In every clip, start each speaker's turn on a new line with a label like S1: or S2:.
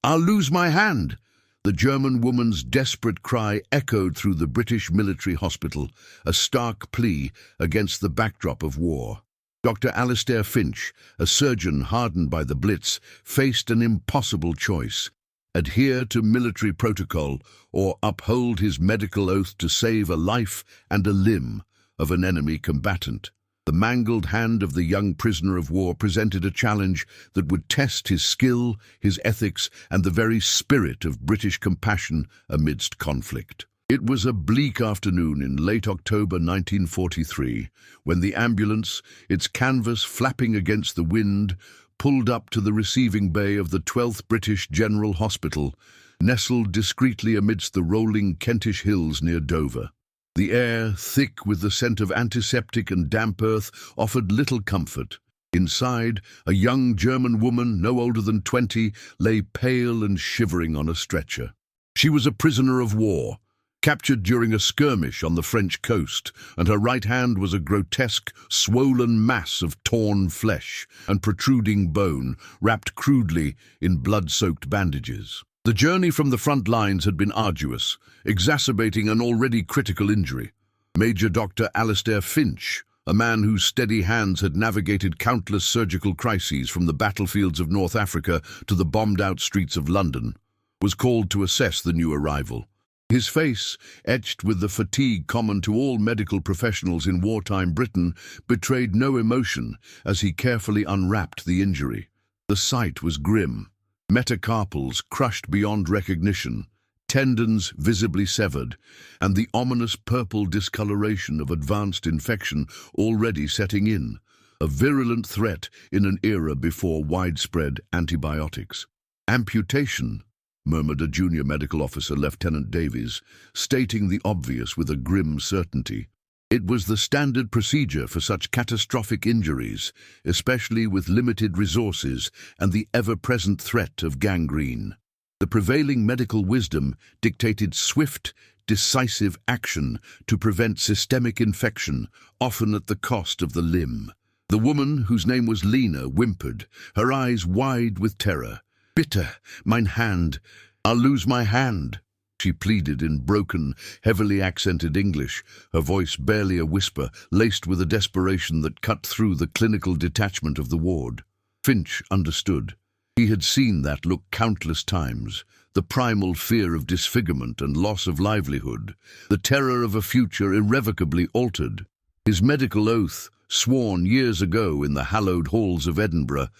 S1: I'll lose my hand." The German woman's desperate cry echoed through the British military hospital, a stark plea against the backdrop of war. Dr. Alastair Finch, a surgeon hardened by the Blitz, faced an impossible choice: adhere to military protocol or uphold his medical oath to save a life and a limb of an enemy combatant. The mangled hand of the young prisoner of war presented a challenge that would test his skill, his ethics, and the very spirit of British compassion amidst conflict. It was a bleak afternoon in late October 1943 when the ambulance, its canvas flapping against the wind, pulled up to the receiving bay of the 12th British General Hospital, nestled discreetly amidst the rolling Kentish hills near Dover. The air, thick with the scent of antiseptic and damp earth, offered little comfort. Inside, a young German woman, no older than 20, lay pale and shivering on a stretcher. She was a prisoner of war, captured during a skirmish on the French coast, and her right hand was a grotesque, swollen mass of torn flesh and protruding bone, wrapped crudely in blood-soaked bandages. The journey from the front lines had been arduous, exacerbating an already critical injury. Major Dr. Alastair Finch, a man whose steady hands had navigated countless surgical crises from the battlefields of North Africa to the bombed-out streets of London, was called to assess the new arrival. His face, etched with the fatigue common to all medical professionals in wartime Britain, betrayed no emotion as he carefully unwrapped the injury. The sight was grim. Metacarpals crushed beyond recognition, tendons visibly severed, and the ominous purple discoloration of advanced infection already setting in, a virulent threat in an era before widespread antibiotics. "Amputation," murmured a junior medical officer, Lieutenant Davies, stating the obvious with a grim certainty. It was the standard procedure for such catastrophic injuries, especially with limited resources and the ever-present threat of gangrene. The prevailing medical wisdom dictated swift, decisive action to prevent systemic infection, often at the cost of the limb. The woman, whose name was Lena, whimpered, her eyes wide with terror. "Bitte, mein Hand, I'll lose my hand," she pleaded in broken, heavily accented English, her voice barely a whisper, laced with a desperation that cut through the clinical detachment of the ward. Finch understood. He had seen that look countless times, the primal fear of disfigurement and loss of livelihood, the terror of a future irrevocably altered. His medical oath, sworn years ago in the hallowed halls of Edinburgh,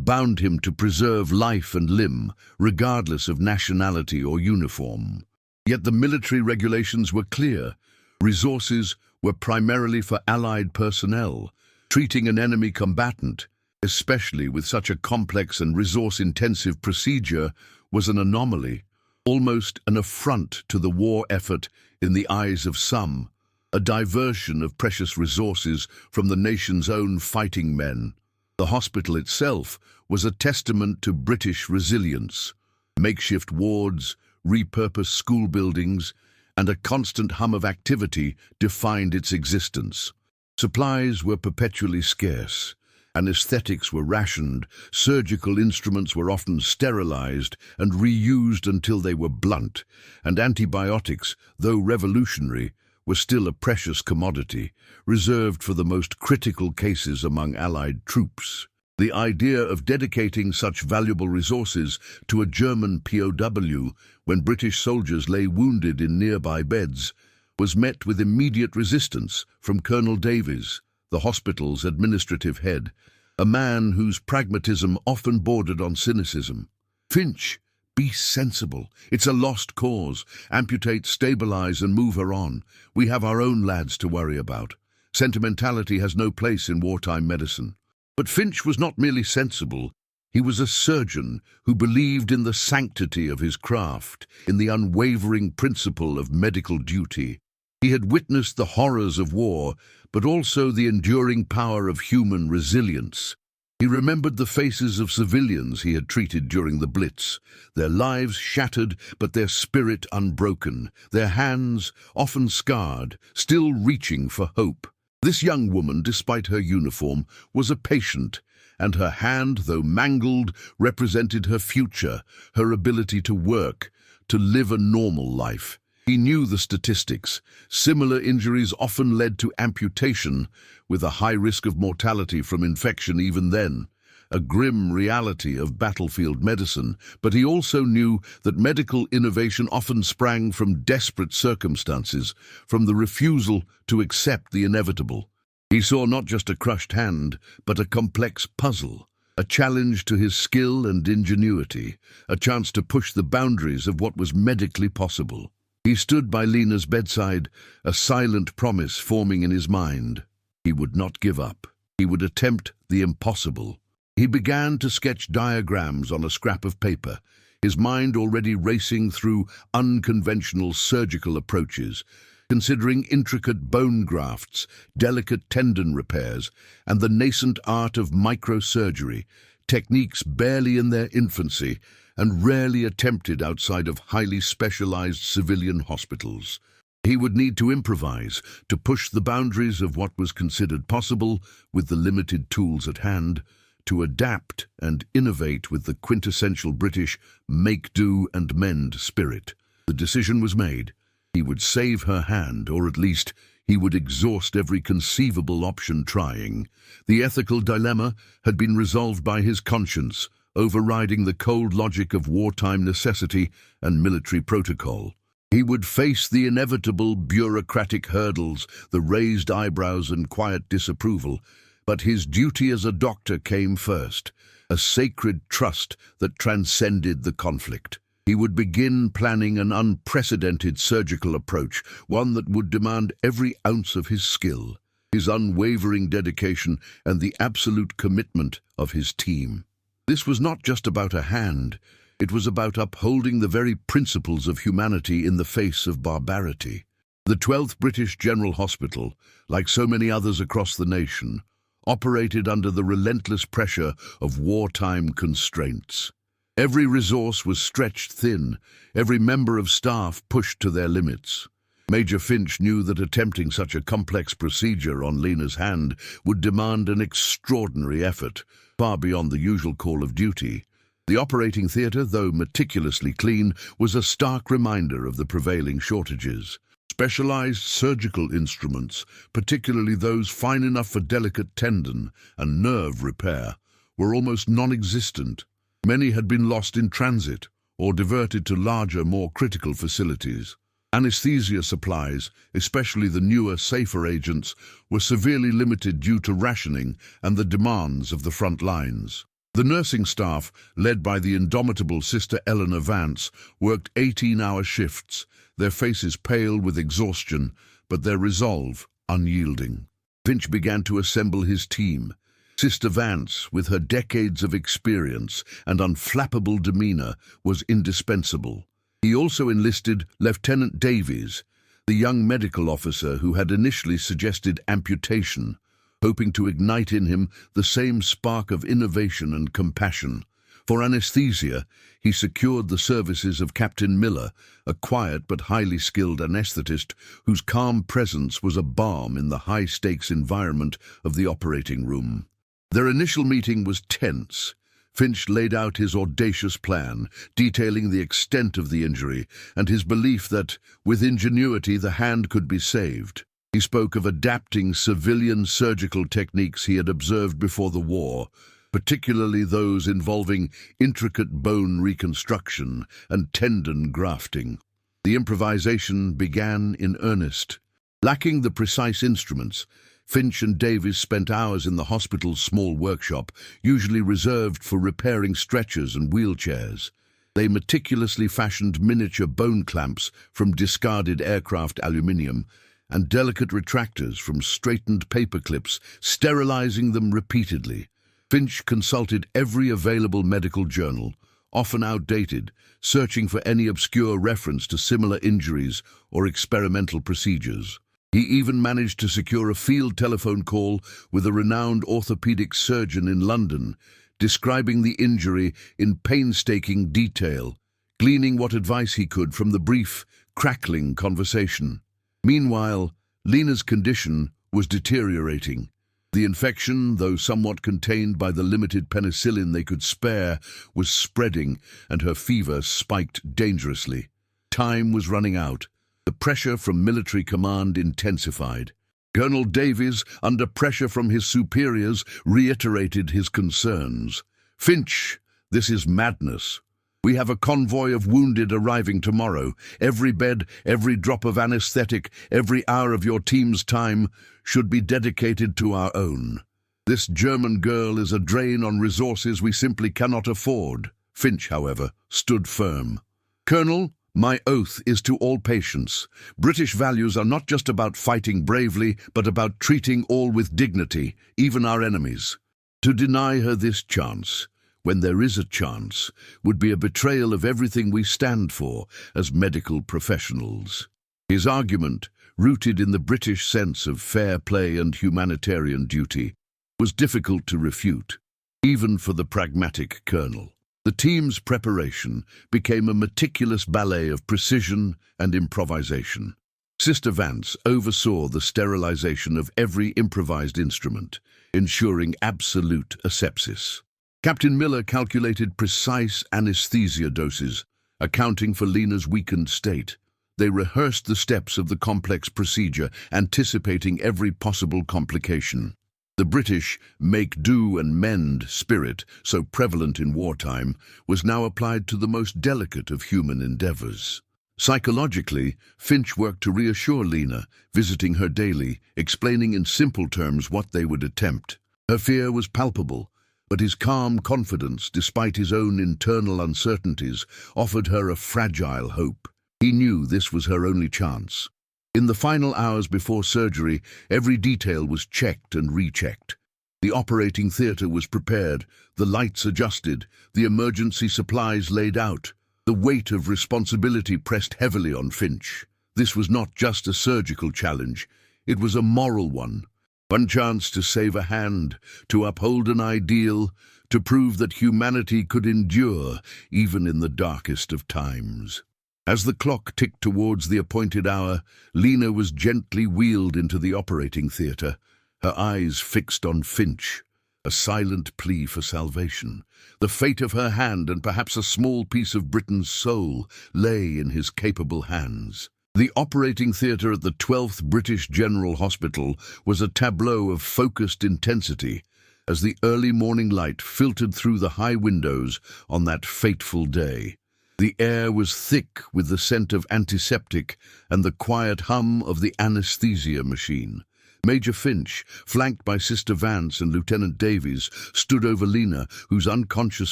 S1: bound him to preserve life and limb, regardless of nationality or uniform. Yet the military regulations were clear. Resources were primarily for Allied personnel. Treating an enemy combatant, especially with such a complex and resource-intensive procedure, was an anomaly, almost an affront to the war effort in the eyes of some, a diversion of precious resources from the nation's own fighting men. The hospital itself was a testament to British resilience. Makeshift wards, repurposed school buildings, and a constant hum of activity defined its existence. Supplies were perpetually scarce, anesthetics were rationed, surgical instruments were often sterilized and reused until they were blunt, and antibiotics, though revolutionary, were still a precious commodity, reserved for the most critical cases among Allied troops. The idea of dedicating such valuable resources to a German POW when British soldiers lay wounded in nearby beds was met with immediate resistance from Colonel Davies, the hospital's administrative head, a man whose pragmatism often bordered on cynicism. "Finch, be sensible. It's a lost cause. Amputate, stabilize, and move her on. We have our own lads to worry about. Sentimentality has no place in wartime medicine." But Finch was not merely sensible. He was a surgeon who believed in the sanctity of his craft, in the unwavering principle of medical duty. He had witnessed the horrors of war, but also the enduring power of human resilience. He remembered the faces of civilians he had treated during the Blitz, their lives shattered but their spirit unbroken, their hands, often scarred, still reaching for hope. This young woman, despite her uniform, was a patient, and her hand, though mangled, represented her future, her ability to work, to live a normal life. He knew the statistics. Similar injuries often led to amputation, with a high risk of mortality from infection even then. A grim reality of battlefield medicine, but he also knew that medical innovation often sprang from desperate circumstances, from the refusal to accept the inevitable. He saw not just a crushed hand, but a complex puzzle, a challenge to his skill and ingenuity, a chance to push the boundaries of what was medically possible. He stood by Lena's bedside, a silent promise forming in his mind. He would not give up. He would attempt the impossible. He began to sketch diagrams on a scrap of paper, his mind already racing through unconventional surgical approaches, considering intricate bone grafts, delicate tendon repairs, and the nascent art of microsurgery, techniques barely in their infancy and rarely attempted outside of highly specialized civilian hospitals. He would need to improvise, to push the boundaries of what was considered possible with the limited tools at hand, to adapt and innovate with the quintessential British make do and mend spirit. The decision was made. He would save her hand, or at least he would exhaust every conceivable option trying. The ethical dilemma had been resolved by his conscience, overriding the cold logic of wartime necessity and military protocol. He would face the inevitable bureaucratic hurdles, the raised eyebrows and quiet disapproval, but his duty as a doctor came first, a sacred trust that transcended the conflict. He would begin planning an unprecedented surgical approach, one that would demand every ounce of his skill, his unwavering dedication, and the absolute commitment of his team. This was not just about a hand. It was about upholding the very principles of humanity in the face of barbarity. The 12th British General Hospital, like so many others across the nation, operated under the relentless pressure of wartime constraints. Every resource was stretched thin, every member of staff pushed to their limits. Major Finch knew that attempting such a complex procedure on Lena's hand would demand an extraordinary effort, far beyond the usual call of duty. The operating theatre, though meticulously clean, was a stark reminder of the prevailing shortages. Specialized surgical instruments, particularly those fine enough for delicate tendon and nerve repair, were almost non-existent. Many had been lost in transit or diverted to larger, more critical facilities. Anesthesia supplies, especially the newer, safer agents, were severely limited due to rationing and the demands of the front lines. The nursing staff, led by the indomitable Sister Eleanor Vance, worked 18-hour shifts, their faces pale with exhaustion, but their resolve unyielding. Finch began to assemble his team. Sister Vance, with her decades of experience and unflappable demeanor, was indispensable. He also enlisted Lieutenant Davies, the young medical officer who had initially suggested amputation, hoping to ignite in him the same spark of innovation and compassion. For anesthesia, he secured the services of Captain Miller, a quiet but highly skilled anesthetist whose calm presence was a balm in the high-stakes environment of the operating room. Their initial meeting was tense. Finch laid out his audacious plan, detailing the extent of the injury and his belief that, with ingenuity, the hand could be saved. He spoke of adapting civilian surgical techniques he had observed before the war, particularly those involving intricate bone reconstruction and tendon grafting. The improvisation began in earnest. Lacking the precise instruments, Finch and Davies spent hours in the hospital's small workshop, usually reserved for repairing stretchers and wheelchairs. They meticulously fashioned miniature bone clamps from discarded aircraft aluminium and delicate retractors from straightened paper clips, sterilizing them repeatedly. Finch consulted every available medical journal, often outdated, searching for any obscure reference to similar injuries or experimental procedures. He even managed to secure a field telephone call with a renowned orthopedic surgeon in London, describing the injury in painstaking detail, gleaning what advice he could from the brief, crackling conversation. Meanwhile, Lena's condition was deteriorating. The infection, though somewhat contained by the limited penicillin they could spare, was spreading, and her fever spiked dangerously. Time was running out. The pressure from military command intensified. Colonel Davies, under pressure from his superiors, reiterated his concerns. "Finch, this is madness. We have a convoy of wounded arriving tomorrow. Every bed, every drop of anesthetic, every hour of your team's time should be dedicated to our own. This German girl is a drain on resources we simply cannot afford." Finch, however, stood firm. "Colonel, my oath is to all patients. British values are not just about fighting bravely, but about treating all with dignity, even our enemies. To deny her this chance, when there is a chance, would be a betrayal of everything we stand for as medical professionals." His argument, rooted in the British sense of fair play and humanitarian duty, was difficult to refute, even for the pragmatic colonel. The team's preparation became a meticulous ballet of precision and improvisation. Sister Vance oversaw the sterilization of every improvised instrument, ensuring absolute asepsis. Captain Miller calculated precise anesthesia doses, accounting for Lena's weakened state. They rehearsed the steps of the complex procedure, anticipating every possible complication. The British make do and mend spirit, so prevalent in wartime, was now applied to the most delicate of human endeavors. Psychologically, Finch worked to reassure Lena, visiting her daily, explaining in simple terms what they would attempt. Her fear was palpable, but his calm confidence, despite his own internal uncertainties, offered her a fragile hope. He knew this was her only chance. In the final hours before surgery, every detail was checked and rechecked. The operating theatre was prepared, the lights adjusted, the emergency supplies laid out. The weight of responsibility pressed heavily on Finch. This was not just a surgical challenge, it was a moral one. One chance to save a hand, to uphold an ideal, to prove that humanity could endure even in the darkest of times. As the clock ticked towards the appointed hour, Lena was gently wheeled into the operating theatre, her eyes fixed on Finch, a silent plea for salvation. The fate of her hand and perhaps a small piece of Britain's soul lay in his capable hands. The operating theatre at the 12th British General Hospital was a tableau of focused intensity as the early morning light filtered through the high windows on that fateful day. The air was thick with the scent of antiseptic and the quiet hum of the anesthesia machine. Major Finch, flanked by Sister Vance and Lieutenant Davies, stood over Lena, whose unconscious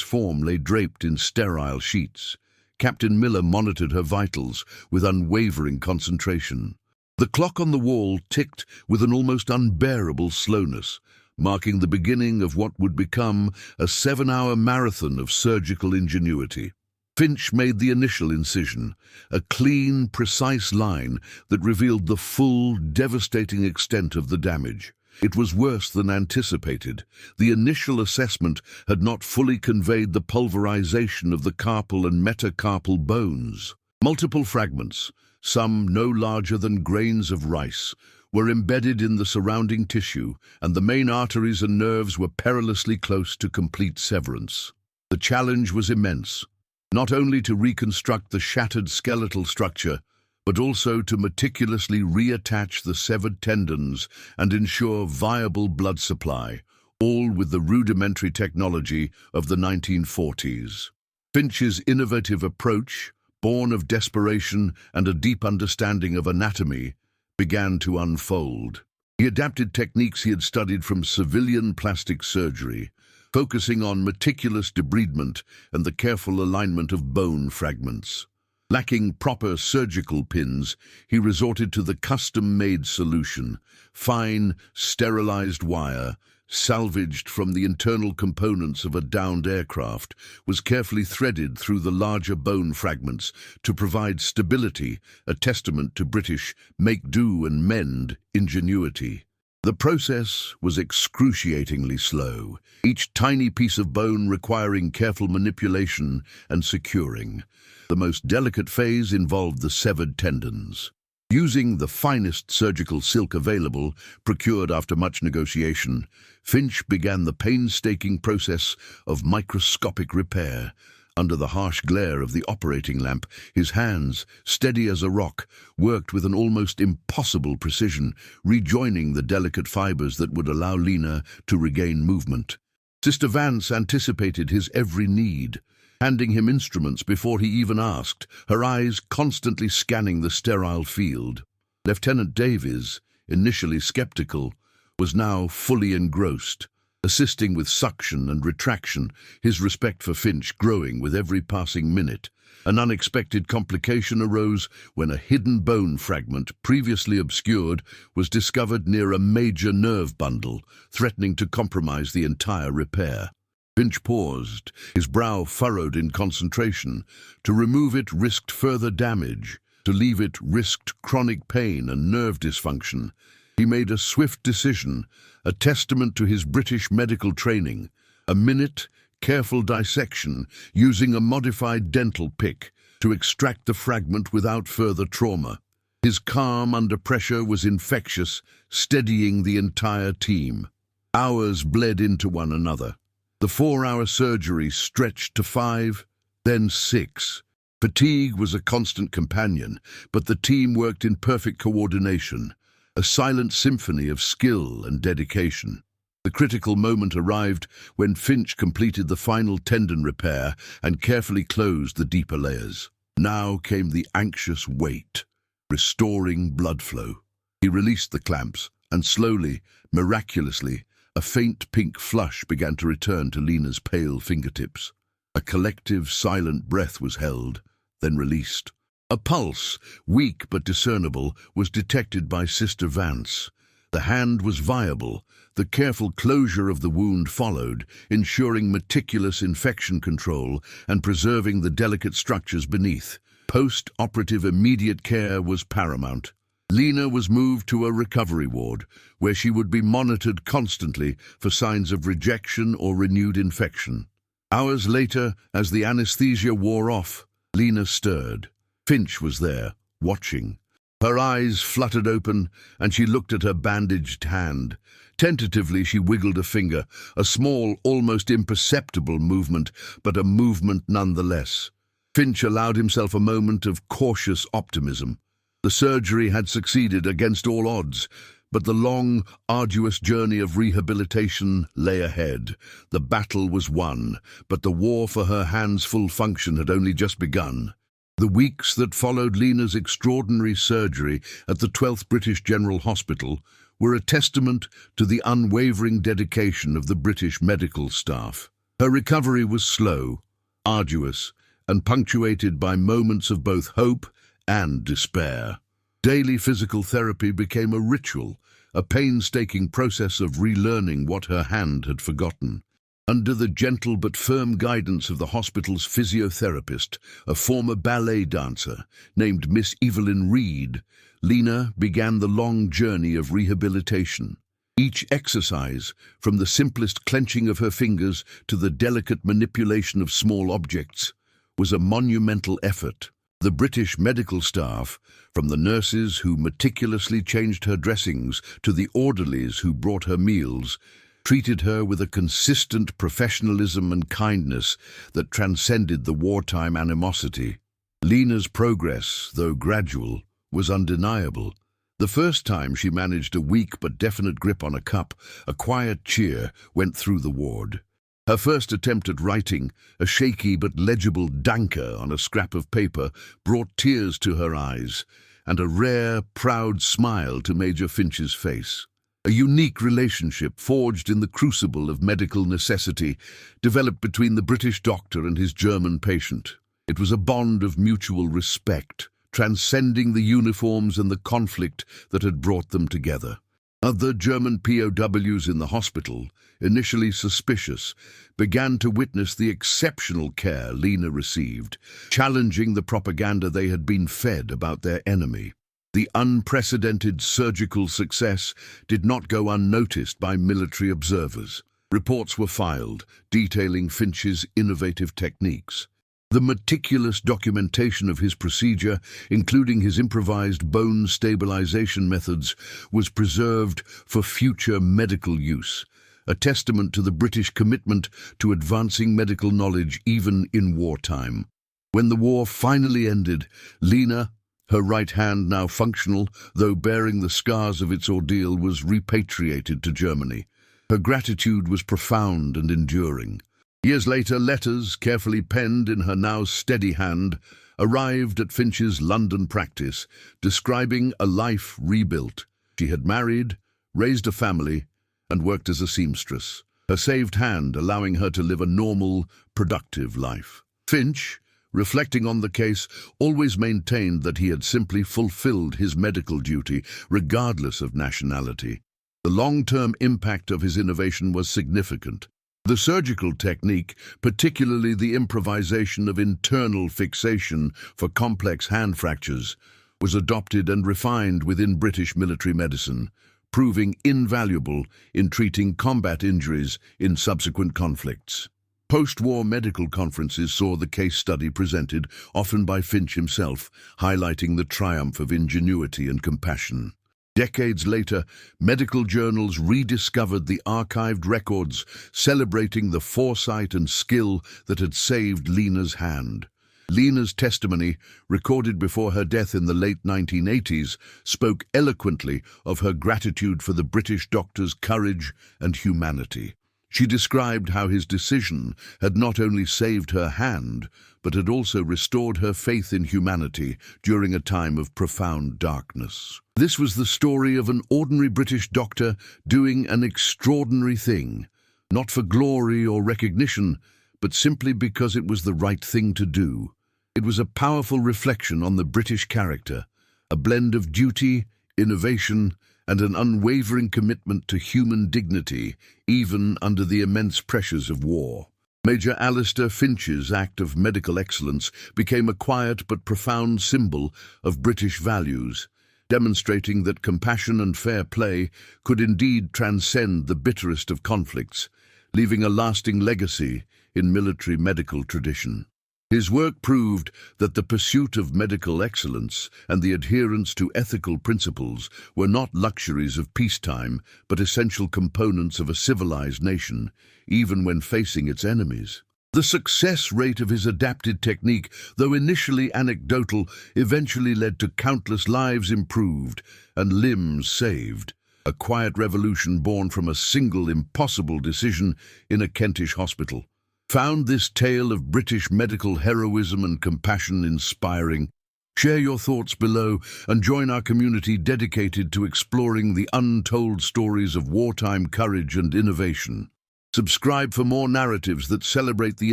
S1: form lay draped in sterile sheets. Captain Miller monitored her vitals with unwavering concentration. The clock on the wall ticked with an almost unbearable slowness, marking the beginning of what would become a 7-hour marathon of surgical ingenuity. Finch made the initial incision, a clean, precise line that revealed the full, devastating extent of the damage. It was worse than anticipated. The initial assessment had not fully conveyed the pulverization of the carpal and metacarpal bones. Multiple fragments, some no larger than grains of rice, were embedded in the surrounding tissue, and the main arteries and nerves were perilously close to complete severance. The challenge was immense. Not only to reconstruct the shattered skeletal structure, but also to meticulously reattach the severed tendons and ensure viable blood supply, all with the rudimentary technology of the 1940s. Finch's innovative approach, born of desperation and a deep understanding of anatomy, began to unfold. He adapted techniques he had studied from civilian plastic surgery, focusing on meticulous debridement and the careful alignment of bone fragments. Lacking proper surgical pins, he resorted to the custom-made solution: fine, sterilized wire, salvaged from the internal components of a downed aircraft, was carefully threaded through the larger bone fragments to provide stability, a testament to British make-do-and-mend ingenuity. The process was excruciatingly slow, each tiny piece of bone requiring careful manipulation and securing. The most delicate phase involved the severed tendons. Using the finest surgical silk available, procured after much negotiation, Finch began the painstaking process of microscopic repair. Under the harsh glare of the operating lamp, his hands, steady as a rock, worked with an almost impossible precision, rejoining the delicate fibers that would allow Lena to regain movement. Sister Vance anticipated his every need, handing him instruments before he even asked, her eyes constantly scanning the sterile field. Lieutenant Davies, initially skeptical, was now fully engrossed, assisting with suction and retraction, his respect for Finch growing with every passing minute. An unexpected complication arose when a hidden bone fragment, previously obscured, was discovered near a major nerve bundle, threatening to compromise the entire repair. Finch paused, his brow furrowed in concentration. To remove it risked further damage. To leave it risked chronic pain and nerve dysfunction. He made a swift decision, a testament to his British medical training. A minute, careful dissection, using a modified dental pick to extract the fragment without further trauma. His calm under pressure was infectious, steadying the entire team. Hours bled into one another. The 4-hour surgery stretched to 5, then 6. Fatigue was a constant companion, but the team worked in perfect coordination, a silent symphony of skill and dedication. The critical moment arrived when Finch completed the final tendon repair and carefully closed the deeper layers. Now came the anxious wait, restoring blood flow. He released the clamps, and slowly, miraculously, a faint pink flush began to return to Lena's pale fingertips. A collective, silent breath was held, then released. A pulse, weak but discernible, was detected by Sister Vance. The hand was viable. The careful closure of the wound followed, ensuring meticulous infection control and preserving the delicate structures beneath. Post-operative immediate care was paramount. Lena was moved to a recovery ward, where she would be monitored constantly for signs of rejection or renewed infection. Hours later, as the anesthesia wore off, Lena stirred. Finch was there, watching. Her eyes fluttered open, and she looked at her bandaged hand. Tentatively, she wiggled a finger, a small, almost imperceptible movement, but a movement nonetheless. Finch allowed himself a moment of cautious optimism. The surgery had succeeded against all odds, but the long, arduous journey of rehabilitation lay ahead. The battle was won, but the war for her hand's full function had only just begun. The weeks that followed Lena's extraordinary surgery at the 12th British General Hospital were a testament to the unwavering dedication of the British medical staff. Her recovery was slow, arduous, and punctuated by moments of both hope and despair. Daily physical therapy became a ritual, a painstaking process of relearning what her hand had forgotten. Under the gentle but firm guidance of the hospital's physiotherapist, a former ballet dancer named Miss Evelyn Reed, Lena began the long journey of rehabilitation. Each exercise, from the simplest clenching of her fingers to the delicate manipulation of small objects, was a monumental effort. The British medical staff, from the nurses who meticulously changed her dressings to the orderlies who brought her meals, treated her with a consistent professionalism and kindness that transcended the wartime animosity. Lena's progress, though gradual, was undeniable. The first time she managed a weak but definite grip on a cup, a quiet cheer went through the ward. Her first attempt at writing, a shaky but legible danker on a scrap of paper, brought tears to her eyes and a rare, proud smile to Major Finch's face. A unique relationship forged in the crucible of medical necessity developed between the British doctor and his German patient. It was a bond of mutual respect, transcending the uniforms and the conflict that had brought them together. Other German POWs in the hospital, initially suspicious, began to witness the exceptional care Lena received, challenging the propaganda they had been fed about their enemy. The unprecedented surgical success did not go unnoticed by military observers. Reports were filed, detailing Finch's innovative techniques. The meticulous documentation of his procedure, including his improvised bone stabilization methods, was preserved for future medical use, a testament to the British commitment to advancing medical knowledge even in wartime. When the war finally ended, Lena, her right hand now functional, though bearing the scars of its ordeal, was repatriated to Germany. Her gratitude was profound and enduring. Years later, letters, carefully penned in her now steady hand, arrived at Finch's London practice, describing a life rebuilt. She had married, raised a family, and worked as a seamstress, her saved hand allowing her to live a normal, productive life. Finch, reflecting on the case, always maintained that he had simply fulfilled his medical duty, regardless of nationality. The long-term impact of his innovation was significant. The surgical technique, particularly the improvisation of internal fixation for complex hand fractures, was adopted and refined within British military medicine, proving invaluable in treating combat injuries in subsequent conflicts. Post-war medical conferences saw the case study presented, often by Finch himself, highlighting the triumph of ingenuity and compassion. Decades later, medical journals rediscovered the archived records, celebrating the foresight and skill that had saved Lena's hand. Lena's testimony, recorded before her death in the late 1980s, spoke eloquently of her gratitude for the British doctor's courage and humanity. She described how his decision had not only saved her hand, but had also restored her faith in humanity during a time of profound darkness. This was the story of an ordinary British doctor doing an extraordinary thing, not for glory or recognition, but simply because it was the right thing to do. It was a powerful reflection on the British character, a blend of duty, innovation, and an unwavering commitment to human dignity, even under the immense pressures of war. Major Alistair Finch's act of medical excellence became a quiet but profound symbol of British values, demonstrating that compassion and fair play could indeed transcend the bitterest of conflicts, leaving a lasting legacy in military medical tradition. His work proved that the pursuit of medical excellence and the adherence to ethical principles were not luxuries of peacetime, but essential components of a civilized nation, even when facing its enemies. The success rate of his adapted technique, though initially anecdotal, eventually led to countless lives improved and limbs saved. A quiet revolution born from a single impossible decision in a Kentish hospital. Found this tale of British medical heroism and compassion inspiring? Share your thoughts below and join our community dedicated to exploring the untold stories of wartime courage and innovation. Subscribe for more narratives that celebrate the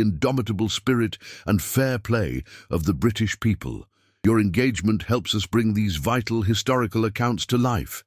S1: indomitable spirit and fair play of the British people. Your engagement helps us bring these vital historical accounts to life.